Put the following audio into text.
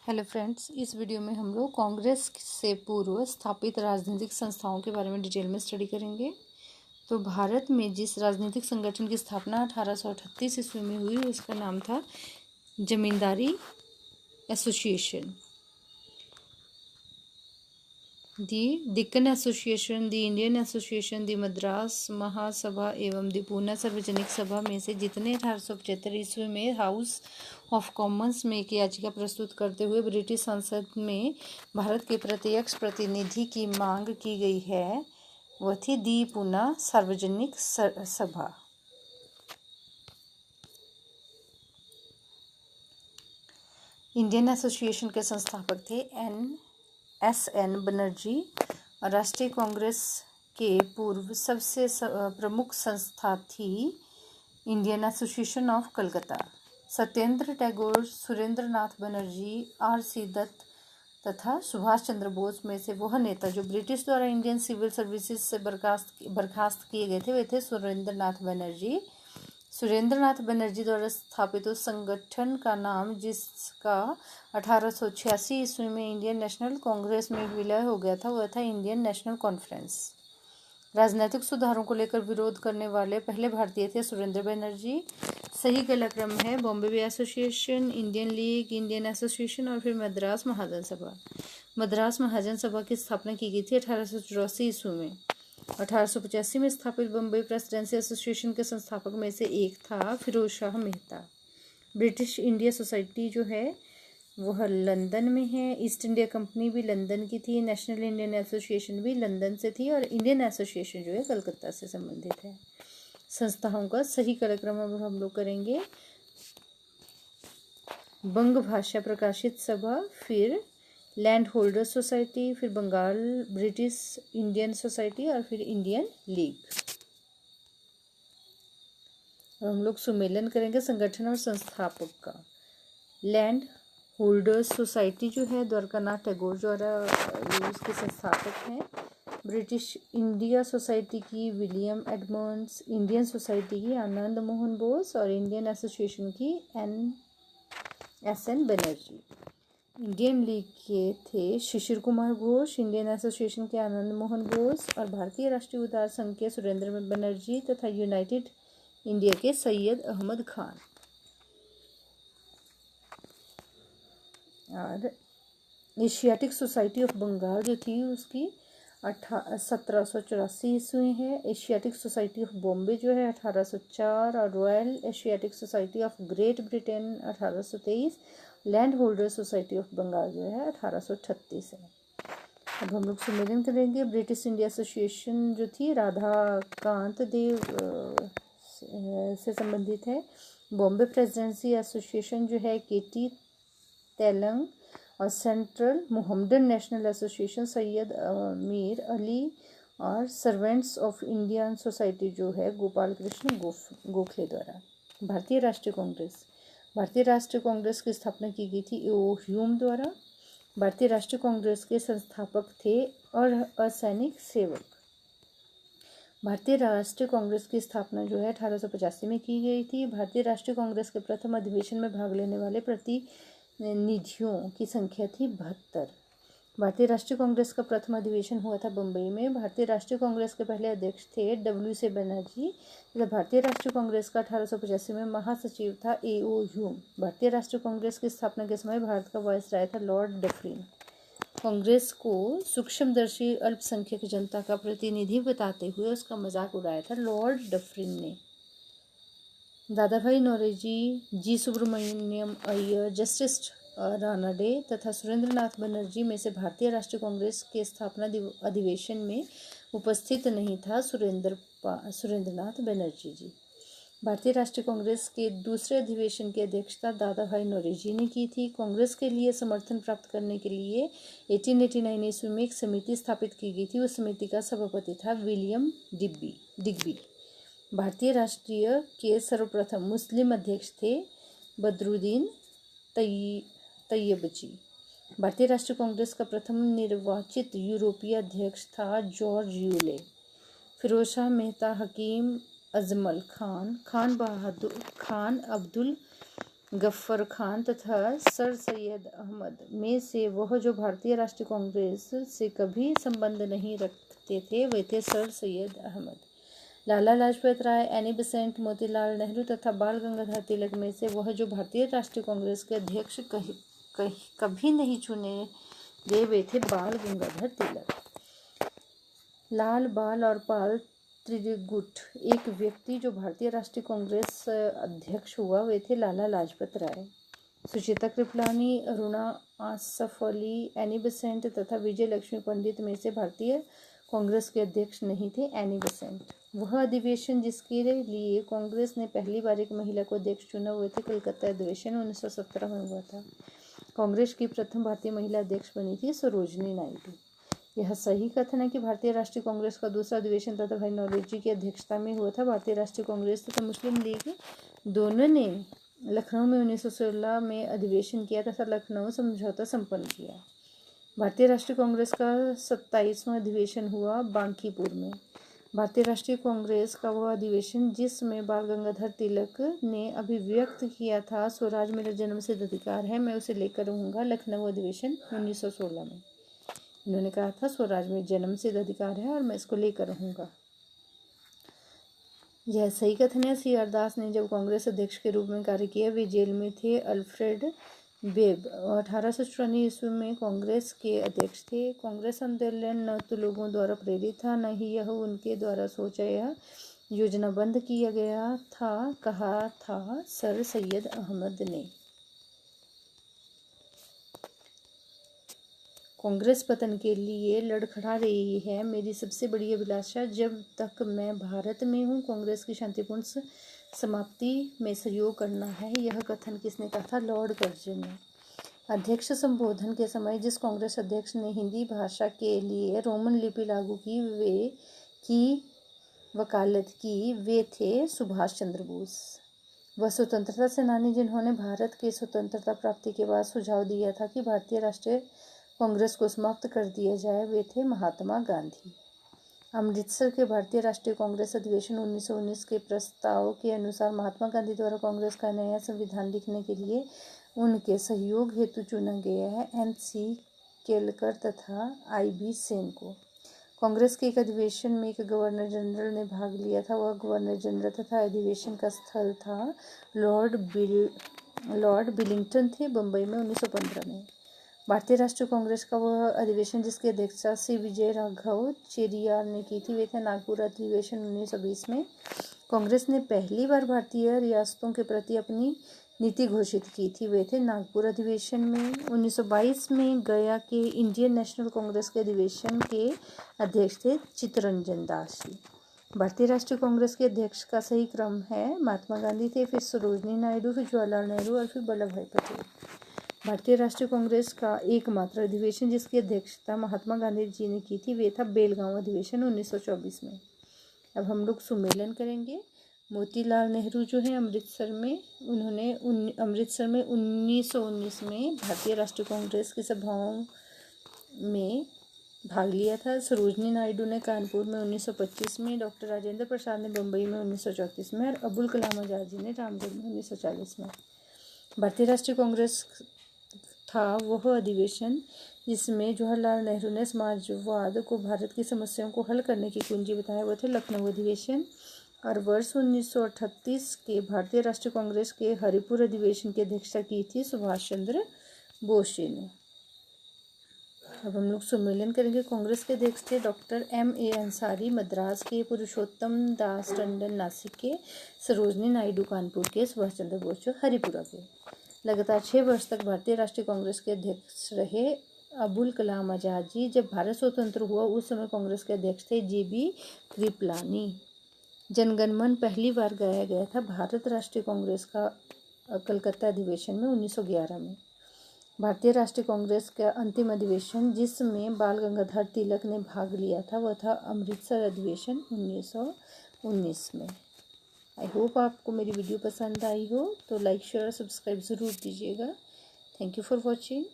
Hello friends, इस video में हम लोग कांग्रेस से पूर्व स्थापित राजनीतिक संस्थाओं के बारे में डिटेल में स्टडी करेंगे। तो भारत में जिस राजनीतिक संगठन की स्थापना 1838 ईस्वी में हुई उसका नाम था जमींदारी एसोसिएशन। दी दिक्कन एसोसिएशन, दी इंडियन एसोसिएशन, दी मद्रास महासभा एवं दी पूना सार्वजनिक सभा में से जितने 1875 ईस्वी में हाउस ऑफ कॉमन्स में एक याचिका प्रस्तुत करते हुए ब्रिटिश संसद में भारत के प्रत्यक्ष प्रतिनिधि की मांग की गई है, वह थी दी पूना सार्वजनिक सभा। इंडियन एसोसिएशन के संस्थापक थे एस.एन. बनर्जी और राष्ट्रीय कांग्रेस के पूर्व सबसे प्रमुख संस्था थी Indian association of Calcutta. Satyendra Tagore, Surendra Nath Banerjee, RC. Dutt तथा सुभाष चंद्र बोस में से वह नेता जो ब्रिटिश द्वारा इंडियन सिविल सर्विसेज से बर्खास्त किए गए थे वे थे सुरेंद्र नाथ बनर्जी। सुरेंद्र नाथ बनर्जी द्वारा स्थापित उस संगठन का नाम जिसका 1886 ईस्वी में इंडियन नेशनल कांग्रेस में विलय हो गया था वह था इंडियन नेशनल कॉन्फ्रेंस। राजनीतिक सुधारों को लेकर विरोध करने वाले पहले भारतीय थे सुरेंद्र बनर्जी। सही गला क्रम है Bombay association, Indian league, Indian association और फिर मद्रास महाजन सभा। मद्रास महाजन सभा की स्थापना की गई थी 1884 ईस्वी में। 1885 में स्थापित बम्बई प्रेसिडेंसी एसोसिएशन के संस्थापक में से एक था Firoz Shah Mehta. British India society जो है वह लंदन में है। ईस्ट इंडिया कंपनी भी लंदन की थी। नेशनल इंडियन एसोसिएशन भी लंदन से थी और इंडियन एसोसिएशन जो है कलकत्ता से संबंधित है। संस्थाओं का सही कार्यक्रम अब हम लोग करेंगे। बंग भाषा प्रकाशित सभा, फिर लैंड होल्डर सोसाइटी, फिर बंगाल ब्रिटिश इंडियन सोसाइटी और फिर इंडियन लीग। और हम लोग सुमेलन करेंगे संगठन और संस्थापक का। लैंड होल्डर्स सोसाइटी जो है द्वारकानाथ टैगोर द्वारा उसके संस्थापक हैं। ब्रिटिश इंडिया सोसाइटी की विलियम एडमंड्स, इंडियन सोसाइटी की आनंद मोहन बोस और इंडियन एसोसिएशन की एस.एन. बनर्जी। इंडियन लीग के थे शिशिर कुमार घोष, इंडियन एसोसिएशन के आनंद मोहन बोस और भारतीय राष्ट्रीय उदार संघ के सुरेंद्र बनर्जी तथा यूनाइटेड इंडिया के सैयद अहमद खान। और एशियाटिक सोसाइटी ऑफ बंगाल जो थी उसकी 1784 ईस्वी है। एशियाटिक सोसाइटी ऑफ बॉम्बे जो है 1804 और royal asiatic society of great Britain 1823। Land holder society of Bengal जो है 1836 है। अब हम लोग सम्मेलन करेंगे। ब्रिटिश इंडिया एसोसिएशन जो थी राधा कांत देव से संबंधित है। बॉम्बे प्रेसिडेंसी एसोसिएशन जो है के.टी. तेलंग और central Mohammedan national association Syed Mir Ali और सर्वेंट्स ऑफ इंडियन सोसाइटी जो है गोपाल कृष्ण गोखले द्वारा। भारतीय राष्ट्रीय कांग्रेस। भारतीय राष्ट्रीय कांग्रेस की स्थापना की गई थी ए.ओ. ह्यूम द्वारा। भारतीय राष्ट्रीय कांग्रेस के संस्थापक थे और असैनिक सेवक। भारतीय राष्ट्रीय कांग्रेस की स्थापना जो है 1885 में की गई थी। भारतीय राष्ट्रीय कांग्रेस के प्रथम अधिवेशन में भाग लेने वाले प्रतिनिधियों की संख्या थी 72। भारतीय राष्ट्रीय कांग्रेस का प्रथम अधिवेशन हुआ था बम्बई में। भारतीय राष्ट्रीय कांग्रेस के पहले अध्यक्ष थे डब्ल्यू.सी. बनर्जी तथा भारतीय राष्ट्रीय कांग्रेस का 1885 में महासचिव था ए.ओ. ह्यूम। भारतीय राष्ट्रीय कांग्रेस की स्थापना के समय भारत का वायसराय था लॉर्ड डफरिन। कांग्रेस को सूक्ष्मदर्शी अल्पसंख्यक जनता का प्रतिनिधि बताते हुए उसका मजाक उड़ाया था लॉर्ड डफरिन ने। दादा भाई नौरोजी, जी सुब्रमण्यम अय्यर, जस्टिस रानाडे तथा सुरेंद्र नाथ बनर्जी में से भारतीय राष्ट्रीय कांग्रेस के स्थापना अधिवेशन में उपस्थित नहीं था सुरेंद्र नाथ बनर्जी जी। भारतीय राष्ट्रीय कांग्रेस के दूसरे अधिवेशन की अध्यक्षता दादा भाई नौरोजी ने की थी। कांग्रेस के लिए समर्थन प्राप्त करने के लिए 1889 ईस्वी में एक समिति स्थापित की गई थी। उस समिति का सभापति था विलियम डिग्बी। भारतीय राष्ट्रीय के सर्वप्रथम मुस्लिम अध्यक्ष थे बदरुद्दीन तैयबजी। भारतीय राष्ट्रीय कांग्रेस का प्रथम निर्वाचित यूरोपीय अध्यक्ष था जॉर्ज यूले। फिरोज शाह मेहता, हकीम अजमल खान, खान अब्दुल गफ्फर खान तथा सर सैयद अहमद में से वह जो भारतीय राष्ट्रीय कांग्रेस से कभी संबंध नहीं रखते थे वे थे sir Syed Ahmad. Lala Lajpat Rai, Annie Besant, Motilal Nehru तथा बाल गंगाधर तिलक में से वह जो भारतीय राष्ट्रीय कांग्रेस के अध्यक्ष कभी नहीं चुने गए वे थे बाल गंगाधर तिलक। लाल, बाल और पाल त्रिगुट एक व्यक्ति जो भारतीय राष्ट्रीय कांग्रेस अध्यक्ष हुआ वे थे लाला लाजपत राय। सुचेता कृपलानी, अरुणा आसफ अली, एनी बेसेंट तथा विजय लक्ष्मी पंडित में से भारतीय कांग्रेस के अध्यक्ष नहीं थे एनी बेसेंट। वह अधिवेशन जिसके लिए कांग्रेस ने पहली बार एक महिला को अध्यक्ष चुना हुए थे कलकत्ता अधिवेशन 1917 में हुआ था। कांग्रेस की प्रथम भारतीय महिला अध्यक्ष बनी थी सरोजनी नायडू। यह सही कथन है कि भारतीय राष्ट्रीय कांग्रेस का दूसरा अधिवेशन दादा भाई नौरोजी की अध्यक्षता में हुआ था। भारतीय राष्ट्रीय कांग्रेस तथा मुस्लिम लीग दोनों ने लखनऊ में 1916 में अधिवेशन किया तथा लखनऊ समझौता संपन्न किया। भारतीय राष्ट्रीय कांग्रेस का 27वां अधिवेशन हुआ बांकीपुर में। भारतीय राष्ट्रीय कांग्रेस का वह अधिवेशन जिसमें बाल गंगाधर तिलक ने अभिव्यक्त किया था स्वराज मेरा जन्मसिद्ध अधिकार है, मैं उसे लेकर रहूँगा, लखनऊ अधिवेशन 1916 में इन्होंने कहा था स्वराज में जन्मसिद्ध अधिकार है और मैं इसको लेकर रहूँगा। यह सही कथन है। सी आर दास ने जब कांग्रेस अध्यक्ष के रूप में कार्य किया वे जेल में थे। अल्फ्रेड वेब 1894 ईस्वी में कांग्रेस के अध्यक्ष थे। कांग्रेस आंदोलन न तो लोगों द्वारा प्रेरित था न ही यह उनके द्वारा सोचा या योजनाबद्ध किया गया था, कहा था सर सैयद अहमद ने। कांग्रेस पतन के लिए लड़खड़ा रही है। मेरी सबसे बड़ी अभिलाषा जब तक मैं भारत में हूँ कांग्रेस की शांतिपूर्ण समाप्ति में सहयोग करना है। यह कथन किसने कहा था? लॉर्ड कर्जन ने। अध्यक्ष संबोधन के समय जिस कांग्रेस अध्यक्ष ने हिंदी भाषा के लिए रोमन लिपि लागू की वकालत की वे थे सुभाष चंद्र बोस। वह स्वतंत्रता सेनानी जिन्होंने भारत के स्वतंत्रता प्राप्ति के बाद सुझाव दिया था कि भारतीय राष्ट्रीय कांग्रेस को समाप्त कर दिया जाए वे थे महात्मा गांधी। अमृतसर के भारतीय राष्ट्रीय कांग्रेस अधिवेशन 1919 के प्रस्ताव के अनुसार महात्मा गांधी द्वारा कांग्रेस का नया संविधान लिखने के लिए उनके सहयोग हेतु चुना गया है NC केलकर तथा IB सेन को। कांग्रेस के एक अधिवेशन में एक गवर्नर जनरल ने भाग लिया था। वह गवर्नर जनरल तथा अधिवेशन का स्थल था लॉर्ड बिलिंगटन थे बम्बई में 1915 में। भारतीय राष्ट्रीय कांग्रेस का वह अधिवेशन जिसकी अध्यक्षता श्री विजय राघव चेरियाल ने की थी वे थे नागपुर अधिवेशन 1920 में। कांग्रेस ने पहली बार भारतीय रियासतों के प्रति अपनी नीति घोषित की थी वे थे नागपुर अधिवेशन में। 1922 में गया के इंडियन नेशनल कांग्रेस के अधिवेशन के अध्यक्ष थे चित्तरंजन दास जी। भारतीय राष्ट्रीय कांग्रेस के अध्यक्ष का सही क्रम है महात्मा गांधी थे, फिर सरोजनी नायडू, फिर जवाहरलाल नेहरू और फिर वल्लभ भाई पटेल। भारतीय राष्ट्रीय कांग्रेस का एकमात्र अधिवेशन जिसकी अध्यक्षता महात्मा गांधी जी ने की थी वे था बेलगांव अधिवेशन 1924 में। अब हम लोग सुमेलन करेंगे। मोतीलाल नेहरू जो है अमृतसर में उन्होंने अमृतसर में 1919 में भारतीय राष्ट्रीय कांग्रेस की सभाओं में भाग लिया था। सरोजनी नायडू ने कानपुर में 1925 में, डॉक्टर राजेंद्र प्रसाद ने बम्बई में 1934 में और अबुल कलाम आज़ाद जी ने रामगढ़ में 1940 में। भारतीय राष्ट्रीय कांग्रेस था वह अधिवेशन जिसमें जवाहरलाल नेहरू ने समाजवाद को भारत की समस्याओं को हल करने की कुंजी बताया वो थे लखनऊ अधिवेशन। और वर्ष 1938 के भारतीय राष्ट्रीय कांग्रेस के हरिपुर अधिवेशन की अध्यक्षता की थी सुभाष चंद्र बोस जी ने। अब हम लोग सम्मेलन करेंगे। कांग्रेस के अध्यक्ष थे डॉक्टर MA अंसारी मद्रास के, पुरुषोत्तम दास टंडन नासिक के, सरोजनी नायडू कानपुर के, सुभाष चंद्र बोस हरिपुरा के। लगातार 6 वर्ष तक भारतीय राष्ट्रीय कांग्रेस के अध्यक्ष रहे अबुल कलाम आज़ाद जी। जब भारत स्वतंत्र हुआ उस समय कांग्रेस के अध्यक्ष थे JB कृपलानी। जनगणमन पहली बार गाया गया था भारत राष्ट्रीय कांग्रेस का कलकत्ता अधिवेशन में 1911 में। भारतीय राष्ट्रीय कांग्रेस का अंतिम अधिवेशन जिसमें बाल गंगाधर तिलक ने भाग लिया था वह था अमृतसर अधिवेशन 1919 में। आई होप आपको मेरी वीडियो पसंद आई हो तो लाइक शेयर और सब्सक्राइब ज़रूर कीजिएगा। Thank you for watching.